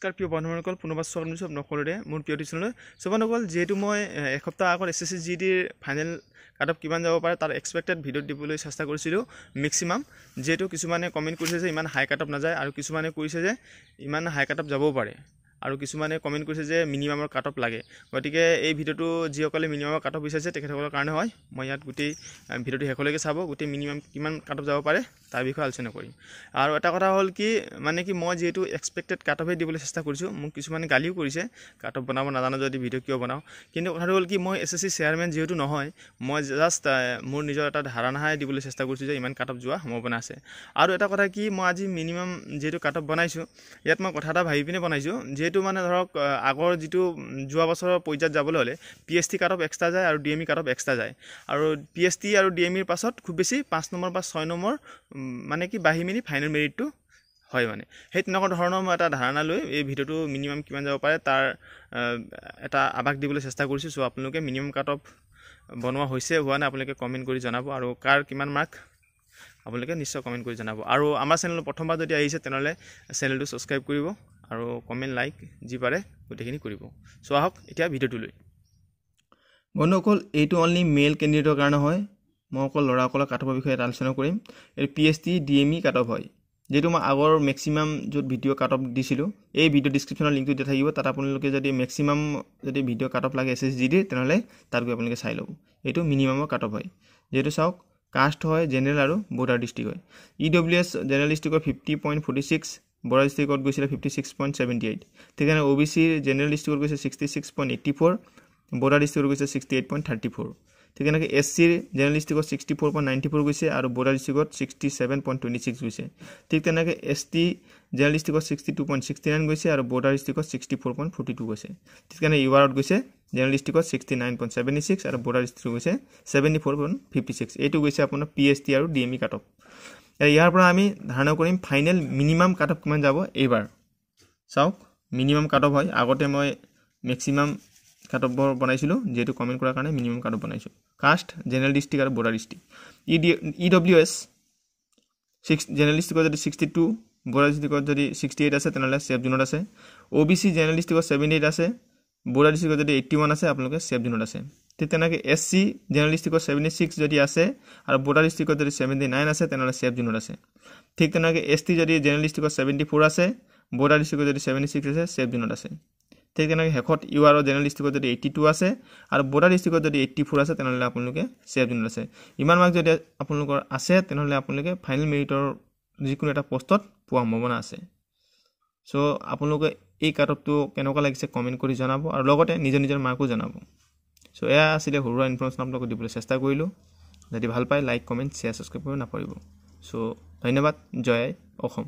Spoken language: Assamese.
নমস্কাৰ প্ৰিয় বন্ধুসকল, পুনৰবাৰ স্বাগতম জনাইছোঁ নকলৰে মোৰ প্ৰিয় টিউচনলৈ। সো বন্ধুসকল, যিহেতু মই এসপ্তাহ আগত এছএছচি জিডিৰ ফাইনেল কাট অফ কিমান যাব পাৰে তাৰ এক্সপেক্টেড ভিডিঅ' দিবলৈ চেষ্টা কৰিছিলোঁ মেক্সিমাম। যিহেতু কিছুমানে কমেণ্ট কৰিছে যে ইমান হাই কাট অফ নাযায়, আৰু কিছুমানে কৈছে যে ইমান হাই কাট অফ যাবও পাৰে, আৰু কিছুমানে কমেণ্ট কৰিছে যে মিনিমামৰ কাট অফ লাগে। গতিকে এই ভিডিঅ'টো যিসকলে মিনিমামৰ কাট অফ বিচাৰিছে তেখেতসকলৰ কাৰণে হয়। মই ইয়াত গোটেই ভিডিঅ'টো শেষলৈকে চাব, গোটেই মিনিমাম কিমান কাট অফ যাব পাৰে তাৰ বিষয়ে আলোচনা কৰিম। আৰু এটা কথা হ'ল কি, মানে কি মই যিহেতু এক্সপেক্টেড কাট অফে দিবলৈ চেষ্টা কৰিছোঁ, মোক কিছুমানে গালিও কৰিছে কাট অফ বনাব নাজানো যদি ভিডিঅ' কিয় বনাওঁ। কিন্তু কথাটো হ'ল কি, মই এছএছচি চেয়াৰমেন যিহেতু নহয়, মই জাষ্ট মোৰ নিজৰ এটা ধাৰণাহে দিবলৈ চেষ্টা কৰিছোঁ যে ইমান কাট অফ যোৱা সম্ভাৱনা আছে। আৰু এটা কথা কি, মই আজি মিনিমাম যিহেতু কাট অফ বনাইছোঁ, ইয়াত মই কথা এটা ভাবি পিনে বনাইছোঁ। যিহেতু মানে ধৰক আগৰ যিটো যোৱা বছৰৰ পৰ্যায়ত যাবলৈ হ'লে PST কাট অফ এক্সট্ৰা যায় আৰু DME কাট অফ এক্সট্ৰা যায়, আৰু PST আৰু DMEৰ পাছত খুব বেছি 5 নম্বৰ বা 6 নম্বৰ মানে কি বাঢ়ি মেলি ফাইনেল মেৰিটটো হয়। মানে সেই তেনেকুৱা ধৰণৰ মই এটা ধাৰণা লৈ এই ভিডিঅ'টো মিনিমাম কিমান যাব পাৰে তাৰ এটা আভাস দিবলৈ চেষ্টা কৰিছোঁ। চ' আপোনালোকে মিনিমাম কাট অফ বনোৱা হৈছে হোৱা নাই আপোনালোকে কমেণ্ট কৰি জনাব, আৰু কাৰ কিমান মাৰ্ক আপোনালোকে নিশ্চয় কমেণ্ট কৰি জনাব। আৰু আমাৰ চেনেলত প্ৰথমবাৰ যদি আহিছে তেনেহ'লে চেনেলটো ছাবস্ক্ৰাইব কৰিব, আৰু কমেণ্ট লাইক যি পাৰে গোটেইখিনি কৰিব। চ' আহক এতিয়া ভিডিঅ'টোলৈ। বন্ধুসকল, এইটো অনলি মেল কেণ্ডিডেটৰ কাৰণে হয়। মই অকল ল'ৰাসকলৰ কাট অফৰ বিষয়ে এটা আলোচনা কৰিম। এই PST DME কাট অফ হয়। যিহেতু মই আগৰ মেক্সিমাম য'ত ভিডিঅ' কাট অফ দিছিলোঁ, এই ভিডিঅ' ডিছক্ৰিপশ্যনৰ লিংকটো দিয়া থাকিব, তাত আপোনালোকে যদি মেক্সিমাম যদি ভিডিঅ' কাট অফ লাগে SSC GD তেনেহ'লে তাত গৈ আপোনালোকে চাই ল'ব। এইটো মিনিমামৰ কাট অফ হয়। যিহেতু চাওক, কাষ্ট হয় জেনেৰেল আৰু বৰ্ডাৰ ডিষ্ট্ৰিক্ট হয়। EWS জেনেৰেল ডিষ্ট্ৰিক্টৰ 50.46, বৰ্ডাৰ ডিষ্ট্ৰিক্টত গৈছিলে 56.78। ঠিক আছে, OBC জেনেৰেল ডিষ্ট্ৰিক্টত গৈছে 66.84, বৰ্ডাৰ ডিষ্ট্ৰিক্টত গৈছে 68.34। ঠিক এনেকৈ SC জেনেৰেল ডিষ্ট্ৰিক্টত 64.94 গৈছে, আৰু বৰ্ডাৰ ডিষ্ট্ৰিক্টত 67.26 গৈছে। ঠিক তেনেকৈ ST জেনেৰেল ডিষ্ট্ৰিক্টত 62.69 গৈছে, আৰু বৰ্ডাৰ ডিষ্ট্ৰিক্টত 64.42 গৈছে। ঠিক তেনেকৈ URত গৈছে জেনেৰেল ডিষ্ট্ৰিক্টত 69.76, আৰু বৰ্ডাৰ ডিষ্ট্ৰিক্টত গৈছে 74.56। এইটো গৈছে আপোনাৰ PST আৰু DME কাট অফ। ইয়াৰ পৰা আমি ধাৰণা কৰিম ফাইনেল মিনিমাম কাট অফ কিমান যাব এইবাৰ। চাওক, মিনিমাম কাট অফ হয়। আগতে মই মেক্সিমাম কাট অফ বনাইছিলোঁ, যিহেতু কমেণ্ট কৰাৰ কাৰণে মিনিমাম কাট অফ বনাইছোঁ। কাষ্ট জেনেৰেল ডিষ্ট্ৰিক্ট আৰু বৰ্ডাৰ ডিষ্ট্ৰিক্ট। EWS জেনেৰেল ডিষ্ট্ৰিক্টত যদি 62, বৰ্ডাৰ ডিষ্ট্ৰিক্টত যদি 68 আছে তেনেহ'লে ছেফ জোনত আছে। OBC জেনেৰেল ডিষ্ট্ৰিক্টত 78 আছে, বৰ্ডাৰ ডিষ্ট্ৰিক্টত যদি 81 আছে আপোনালোকে ছেফ জোনত আছে। ঠিক তেনেকৈ SC জেনেৰেল ডিষ্ট্ৰিক্টত 76 যদি আছে, আৰু বৰ্ডাৰ ডিষ্ট্ৰিক্টত যদি 79 আছে তেনেহ'লে ছেফ জোনত আছে। ঠিক তেনেকৈ ST যদি জেনেৰেল ডিষ্ট্ৰিক্টত 74 আছে, বৰ্ডাৰ ডিষ্ট্ৰিক্টত যদি 76 আছে, ছেফ জোনত আছে। ঠিক তেনেকৈ শেষত UR জেনেৰেল ডিষ্ট্ৰিক্টত যদি 82 আছে, আৰু বৰ্ডাৰ ডিষ্ট্ৰিক্টত যদি 84 আছে তেনেহ'লে আপোনালোকে ছেফ জোনত আছে। ইমান মাৰ্ক যদি আপোনালোকৰ আছে তেনেহ'লে আপোনালোকে ফাইনেল মেৰিটৰ যিকোনো এটা পষ্টত পোৱা সম্ভাৱনা আছে। চ' আপোনালোকে এই কাট অফটো কেনেকুৱা লাগিছে কমেণ্ট কৰি জনাব, আৰু লগতে নিজৰ নিজৰ মাৰ্কো জনাব। চ' এয়া আছিলে সৰু সুৰা ইনফৰ্মেশ্যন আপোনালোকক দিবলৈ চেষ্টা কৰিলোঁ। যদি ভাল পায় লাইক, কমেণ্ট, শ্বেয়াৰ, ছাবস্ক্ৰাইব কৰিব নাপাহৰিব। চ' ধন্যবাদ। জয় আই অসম।